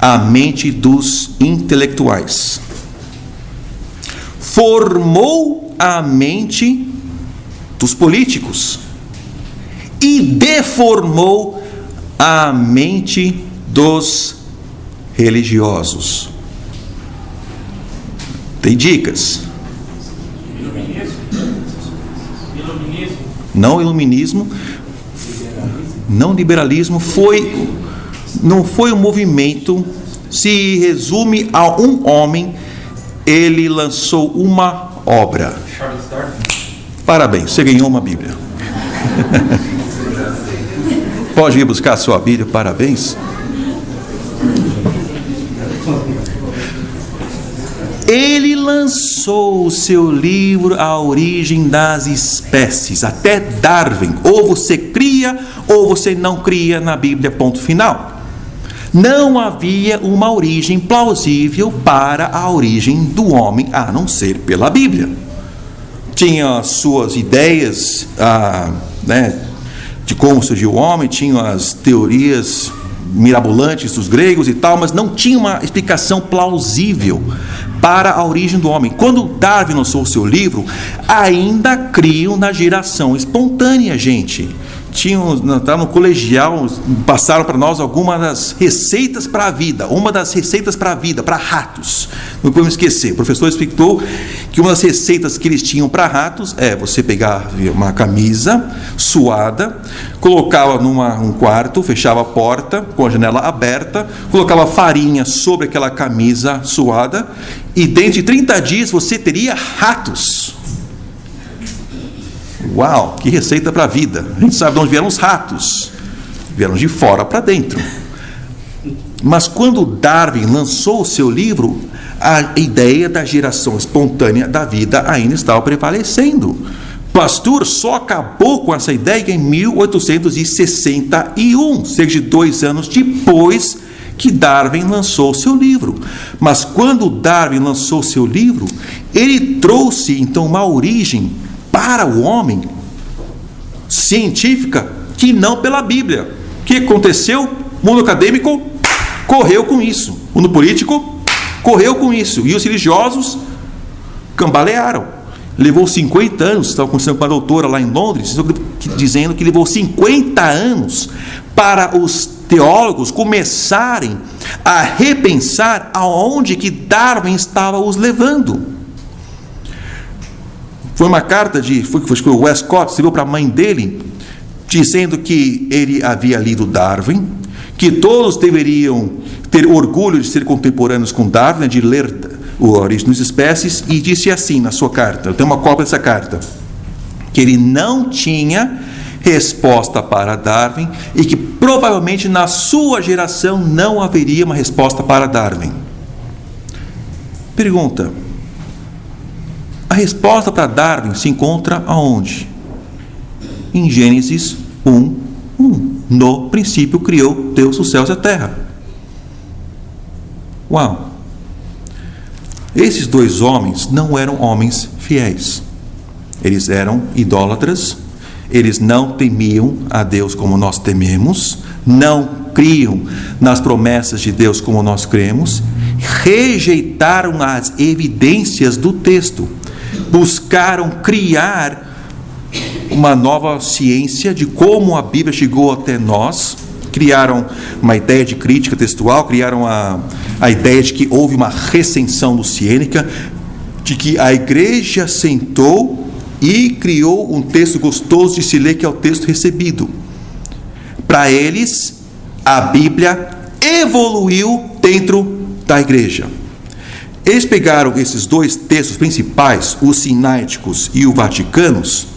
a mente dos intelectuais, formou a mente dos políticos e deformou a mente dos religiosos. Tem dicas? Não iluminismo, não liberalismo, não foi um movimento, se resume a um homem, ele lançou uma obra. Parabéns, você ganhou uma Bíblia. Pode ir buscar a sua Bíblia, parabéns. Ele lançou o seu livro A Origem das Espécies, até Darwin. Ou você cria, ou você não cria na Bíblia, ponto final. Não havia uma origem plausível para a origem do homem, a não ser pela Bíblia. Tinha suas ideias, de como surgiu o homem, tinha as teorias mirabolantes dos gregos e tal, mas não tinha uma explicação plausível para a origem do homem. Quando Darwin lançou o seu livro, ainda criam na geração espontânea, gente. Estava no colegial, passaram para nós algumas das receitas para a vida. Uma das receitas para a vida, para ratos. Não podemos esquecer. O professor explicou que uma das receitas que eles tinham para ratos é você pegar uma camisa suada, colocava num quarto, fechava a porta com a janela aberta, colocava farinha sobre aquela camisa suada e dentro de 30 dias você teria ratos. Uau, que receita para a vida. A gente sabe de onde vieram os ratos. Vieram de fora para dentro. Mas quando Darwin lançou o seu livro, a ideia da geração espontânea da vida ainda estava prevalecendo. Pastor só acabou com essa ideia em 1861, cerca de 2 anos depois que Darwin lançou o seu livro. Mas quando Darwin lançou o seu livro, ele trouxe então uma origem para o homem científica que não pela Bíblia. O que aconteceu? O mundo acadêmico correu com isso, o mundo político correu com isso, e os religiosos cambalearam. Levou 50 anos, estava conversando com uma doutora lá em Londres, dizendo que levou 50 anos para os teólogos começarem a repensar aonde que Darwin estava os levando. Foi uma carta foi o Westcott escreveu para a mãe dele, dizendo que ele havia lido Darwin, que todos deveriam ter orgulho de ser contemporâneos com Darwin, de ler A Origem das Espécies, e disse assim na sua carta, eu tenho uma cópia dessa carta, que ele não tinha resposta para Darwin e que provavelmente na sua geração não haveria uma resposta para Darwin. Pergunta: a resposta para Darwin se encontra aonde? Em Gênesis 1:1. No princípio criou Deus os céus e a terra. Uau! Esses 2 homens não eram homens fiéis. Eles eram idólatras, eles não temiam a Deus como nós tememos, não criam nas promessas de Deus como nós cremos, rejeitaram as evidências do texto, buscaram criar uma nova ciência de como a Bíblia chegou até nós, criaram uma ideia de crítica textual, criaram a ideia de que houve uma recensão luciênica, de que a igreja sentou e criou um texto gostoso de se ler, que é o texto recebido. Para eles, a Bíblia evoluiu dentro da igreja. Eles pegaram esses 2 textos principais, os sináiticos e os vaticanos.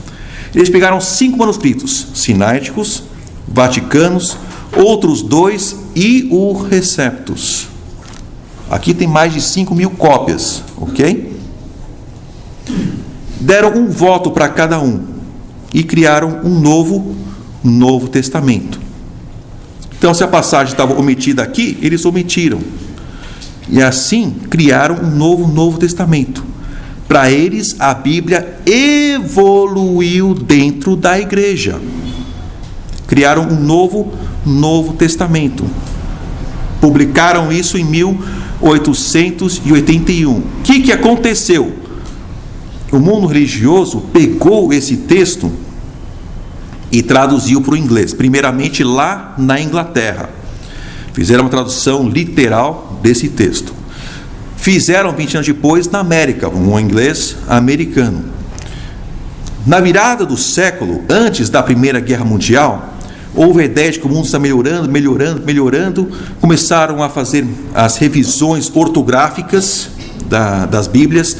Eles pegaram 5 manuscritos, sináiticos, vaticanos, outros 2 e o Receptus. Aqui tem mais de 5.000 cópias, ok? Deram um voto para cada um e criaram um novo testamento. Então, se a passagem estava omitida aqui, eles omitiram. E assim criaram um novo testamento. Para eles, a Bíblia evoluiu dentro da igreja. Criaram um novo testamento. Publicaram isso em 1881. O que aconteceu? O mundo religioso pegou esse texto e traduziu para o inglês. Primeiramente lá na Inglaterra. Fizeram uma tradução literal desse texto. Fizeram 20 anos depois na América, um inglês americano. Na virada do século, antes da Primeira Guerra Mundial, houve a ideia de que o mundo está melhorando. Começaram a fazer as revisões ortográficas das Bíblias,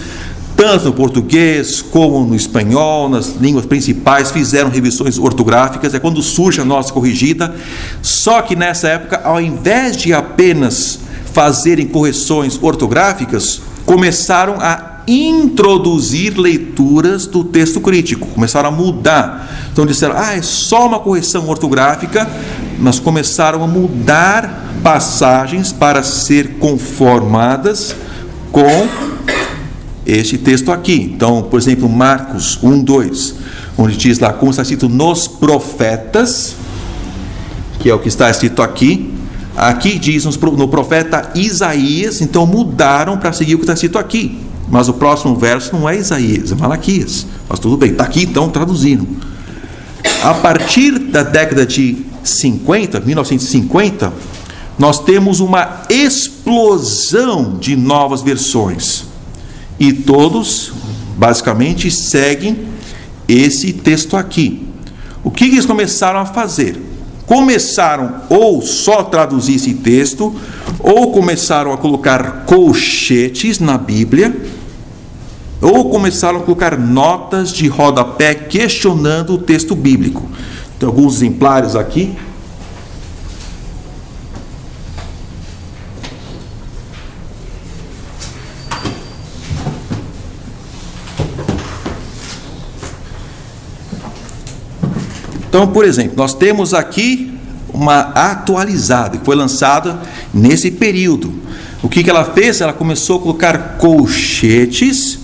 tanto no português como no espanhol, nas línguas principais, fizeram revisões ortográficas. É quando surge a nossa corrigida. Só que nessa época, ao invés de apenas fazerem correções ortográficas, começaram a introduzir leituras do texto crítico, começaram a mudar. Então disseram, é só uma correção ortográfica, mas começaram a mudar passagens para ser conformadas com este texto aqui. Então, por exemplo, Marcos 1:2, onde diz lá, como está escrito nos profetas, que é o que está escrito aqui. Aqui diz no profeta Isaías, então mudaram para seguir o que está escrito aqui. Mas o próximo verso não é Isaías, é Malaquias. Mas tudo bem, está aqui então traduzindo. A partir da década de 1950, nós temos uma explosão de novas versões. E todos, basicamente, seguem esse texto aqui. O que eles começaram a fazer? Começaram ou só traduzir esse texto, ou começaram a colocar colchetes na Bíblia, ou começaram a colocar notas de rodapé questionando o texto bíblico. Tem alguns exemplares aqui. Então, por exemplo, nós temos aqui uma atualizada, que foi lançada nesse período. O que ela fez? Ela começou a colocar colchetes,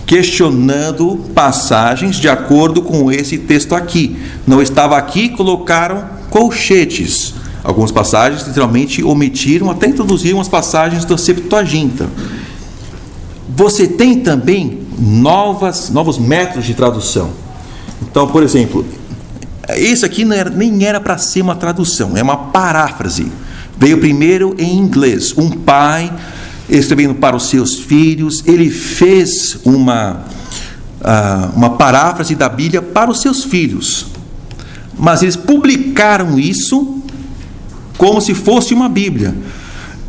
questionando passagens de acordo com esse texto aqui. Não estava aqui, colocaram colchetes. Algumas passagens, literalmente, omitiram, até introduziram as passagens da Septuaginta. Você tem também novos métodos de tradução. Então, por exemplo, esse aqui nem era para ser uma tradução, é uma paráfrase. Veio primeiro em inglês. Um pai escrevendo para os seus filhos, ele fez uma paráfrase da Bíblia para os seus filhos. Mas eles publicaram isso como se fosse uma Bíblia.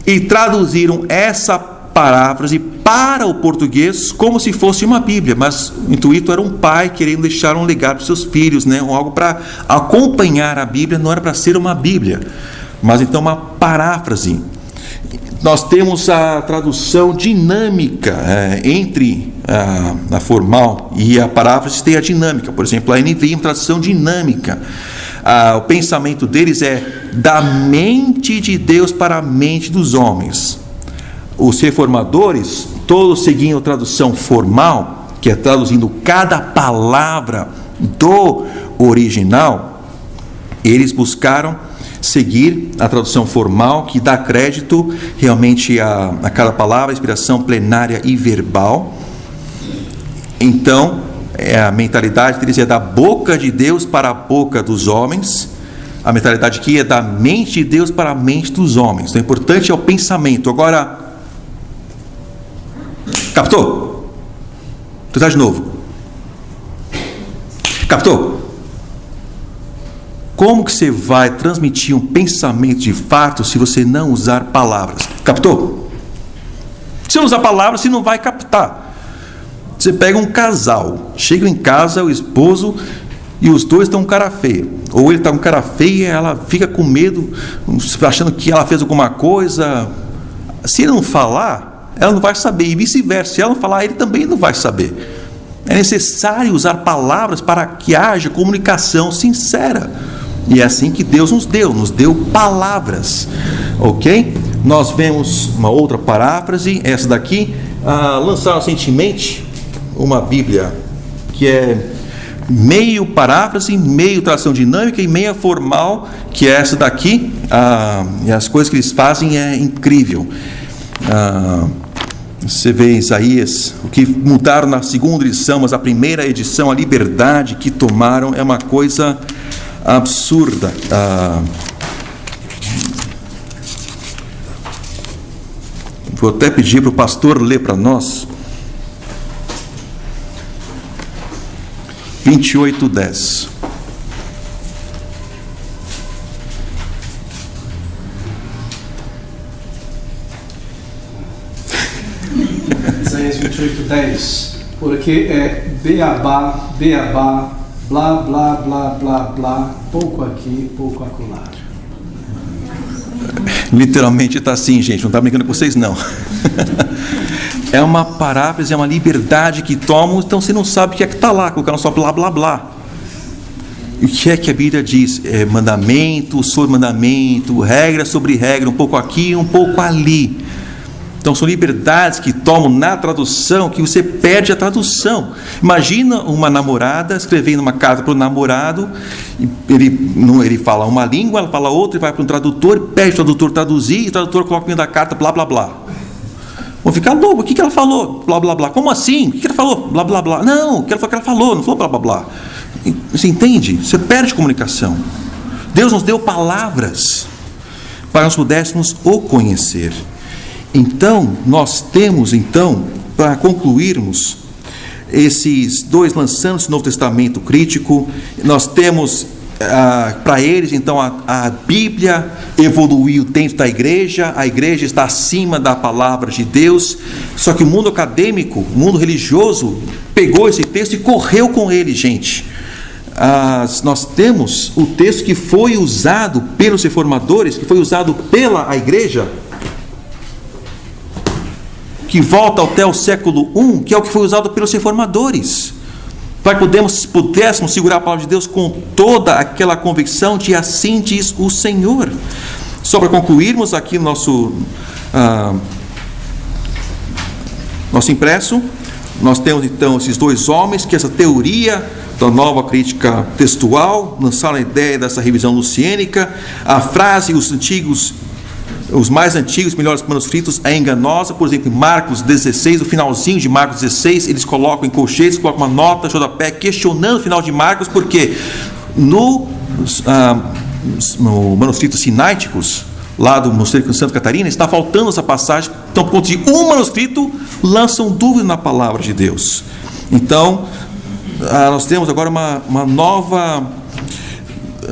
E traduziram essa paráfrase para o português como se fosse uma Bíblia, mas o intuito era um pai querendo deixar um legado para os seus filhos, né? Algo para acompanhar a Bíblia, não era para ser uma Bíblia, mas então uma paráfrase. Nós temos a tradução dinâmica entre a formal e a paráfrase, tem a dinâmica. Por exemplo, a NVI é uma tradução dinâmica. O pensamento deles é da mente de Deus para a mente dos homens. Os reformadores, todos seguindo a tradução formal, que é traduzindo cada palavra do original. Eles buscaram seguir a tradução formal, que dá crédito realmente a cada palavra, inspiração plenária e verbal. Então, a mentalidade deles é da boca de Deus para a boca dos homens. A mentalidade aqui é da mente de Deus para a mente dos homens. Então, o importante é o pensamento. Agora, captou? Tu tá de novo. Captou? Como que você vai transmitir um pensamento de fato se você não usar palavras? Captou? Se não usar palavras, você não vai captar. Você pega um casal, chega em casa, o esposo e os dois estão com cara feia. Ou ele está com cara feia e ela fica com medo, achando que ela fez alguma coisa. Se ele não falar, ela não vai saber, e vice-versa. Se ela não falar, ele também não vai saber. É necessário usar palavras para que haja comunicação sincera. E é assim que Deus nos deu palavras. Ok? Nós vemos uma outra paráfrase, essa daqui. Lançaram recentemente uma Bíblia que é meio paráfrase, meio tradução dinâmica e meia formal, que é essa daqui. E as coisas que eles fazem é incrível. Você vê Isaías, o que mudaram na segunda edição, mas a primeira edição, a liberdade que tomaram é uma coisa absurda. Vou até pedir para o pastor ler para nós. 28:10. Isaías 28:10. Porque é beabá, beabá, blá, blá, blá, blá, blá, pouco aqui, pouco acolá. Literalmente está assim, gente, não está brincando com vocês, não. É uma paráfrase, é uma liberdade que tomam, então você não sabe o que é que está lá, colocando só blá, blá, blá. E o que é que a Bíblia diz? É mandamento sobre mandamento, regra sobre regra, um pouco aqui, um pouco ali. Então são liberdades que tomam na tradução, que você perde a tradução. Imagina uma namorada escrevendo uma carta para o namorado, ele fala uma língua, ela fala outra, ele vai para um tradutor, pede o tradutor traduzir, e o tradutor coloca dentro da carta, blá, blá, blá. Vão ficar louco, o que ela falou? Blá, blá, blá. Como assim? O que ela falou? Blá, blá, blá. Não, o que ela falou, não falou blá, blá, blá. Você entende? Você perde comunicação. Deus nos deu palavras para nós pudéssemos o conhecer. Então, nós temos, para concluirmos esses dois, lançando esse Novo Testamento crítico, nós temos para eles, então, a Bíblia evoluiu dentro da igreja, a igreja está acima da palavra de Deus, só que o mundo acadêmico, o mundo religioso, pegou esse texto e correu com ele, gente. Nós temos o texto que foi usado pelos reformadores, que foi usado pela igreja, que volta até o século I, que é o que foi usado pelos reformadores, para que pudéssemos segurar a palavra de Deus com toda aquela convicção de assim diz o Senhor. Só para concluirmos aqui no nosso impresso, nós temos então esses dois homens, que essa teoria da nova crítica textual, lançaram a ideia dessa revisão luciênica, a frase, os mais antigos, melhores manuscritos, é enganosa. Por exemplo, em Marcos 16, o finalzinho de Marcos 16, eles colocam em colchetes, colocam uma nota de rodapé questionando o final de Marcos, porque no manuscritos sináiticos, lá do Mosteiro de Santa Catarina, está faltando essa passagem. Então, por conta de um manuscrito, lançam dúvida na palavra de Deus. Então, nós temos agora uma nova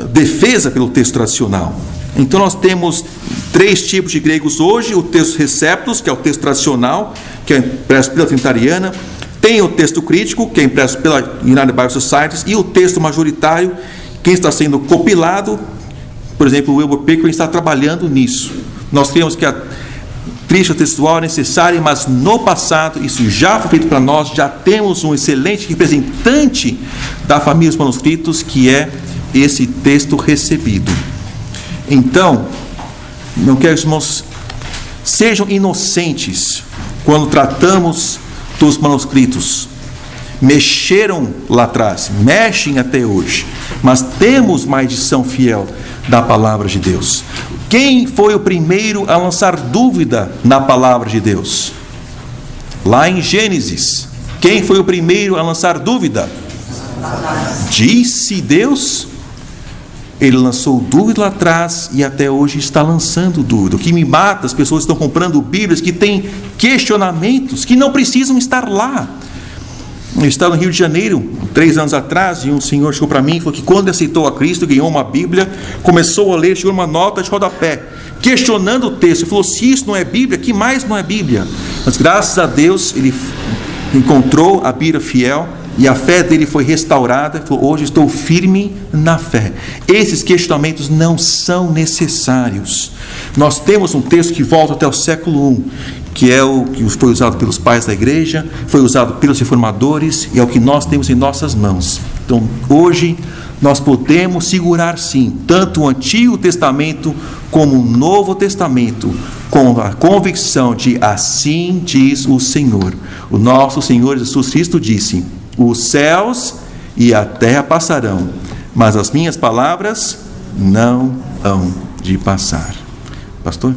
defesa pelo texto tradicional. Então nós temos 3 tipos de gregos hoje: o texto receptus, que é o texto tradicional, que é impresso pela Trinitariana, tem o texto crítico, que é impresso pela United Bible Societies, e o texto majoritário, quem está sendo compilado, por exemplo, o Wilbur Pickering está trabalhando nisso. Nós cremos que a crítica textual é necessária, mas no passado isso já foi feito para nós, já temos um excelente representante da família dos manuscritos, que é esse texto recebido. Então, não quero que os irmãos sejam inocentes quando tratamos dos manuscritos. Mexeram lá atrás, mexem até hoje, mas temos uma edição fiel da palavra de Deus. Quem foi o primeiro a lançar dúvida na palavra de Deus? Lá em Gênesis, quem foi o primeiro a lançar dúvida? Disse Deus. Ele lançou dúvida lá atrás e até hoje está lançando dúvida. O que me mata, as pessoas estão comprando Bíblias que têm questionamentos que não precisam estar lá. Eu estava no Rio de Janeiro 3 anos atrás, e um senhor chegou para mim e falou que quando ele aceitou a Cristo, ganhou uma Bíblia, começou a ler, chegou uma nota de rodapé, questionando o texto. Ele falou: se isso não é Bíblia, que mais não é Bíblia? Mas graças a Deus ele encontrou a Bíblia fiel e a fé dele foi restaurada. Ele falou: hoje estou firme na fé. Esses questionamentos não são necessários. Nós temos um texto que volta até o século I, que é o que foi usado pelos pais da igreja, foi usado pelos reformadores, e é o que nós temos em nossas mãos. Então, hoje, nós podemos segurar sim, tanto o Antigo Testamento como o Novo Testamento, com a convicção de assim diz o Senhor. O nosso Senhor Jesus Cristo disse: os céus e a terra passarão, mas as minhas palavras não hão de passar. Pastor?